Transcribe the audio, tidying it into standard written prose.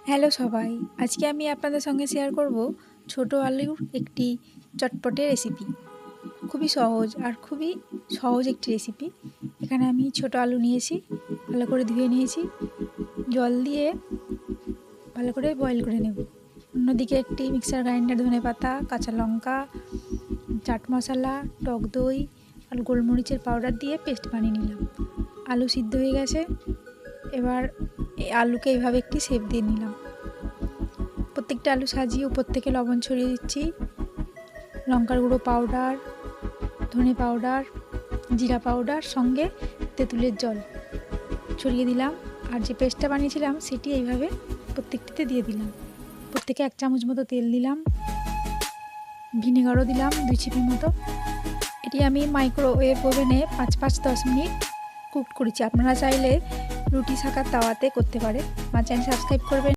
Hello সবাই, আজকে আমি আপনাদের সঙ্গে শেয়ার করব ছোট আলুর একটি চটপটে রেসিপি। খুবই সহজ আর খুবই সহজ একটি রেসিপি। এখানে আমি ছোট আলু নিয়েছি, ভালো করে ধুয়ে নিয়েছি, জল দিয়ে ভালো করে বয়েল করে নেব। অন্যদিকে একটি মিক্সার গ্রাইন্ডার, ধনেপাতা, কাঁচা লঙ্কা, চাট মশলা, টক দই আর গোলমরিচের পাউডার দিয়ে পেস্ট বানিয়ে নিলাম। আলু সিদ্ধ হয়ে গেছে, এবার এই আলুকে এইভাবে একটি শেপ দিয়ে নিলাম। প্রত্যেকটা আলু সাজিয়ে উপর থেকে লবণ ছড়িয়ে দিচ্ছি, লঙ্কার গুঁড়ো পাউডার, ধনে পাউডার, জিরা পাউডার, সঙ্গে তেঁতুলের জল ছড়িয়ে দিলাম। আর যে পেস্টটা বানিয়েছিলাম সেটি এইভাবে প্রত্যেকটিতে দিয়ে দিলাম। প্রত্যেকে 1 চামচ মতো তেল দিলাম, ভিনেগারও দিলাম 2 চিপি মতো। এটি আমি মাইক্রোওয়েভ ওভেনে 5-10 মিনিট কুক করেছি। আপনারা চাইলে রুটি সেঁকার তাওয়াতে করতে পারেন। আমার চ্যানেল সাবস্ক্রাইব করবেন।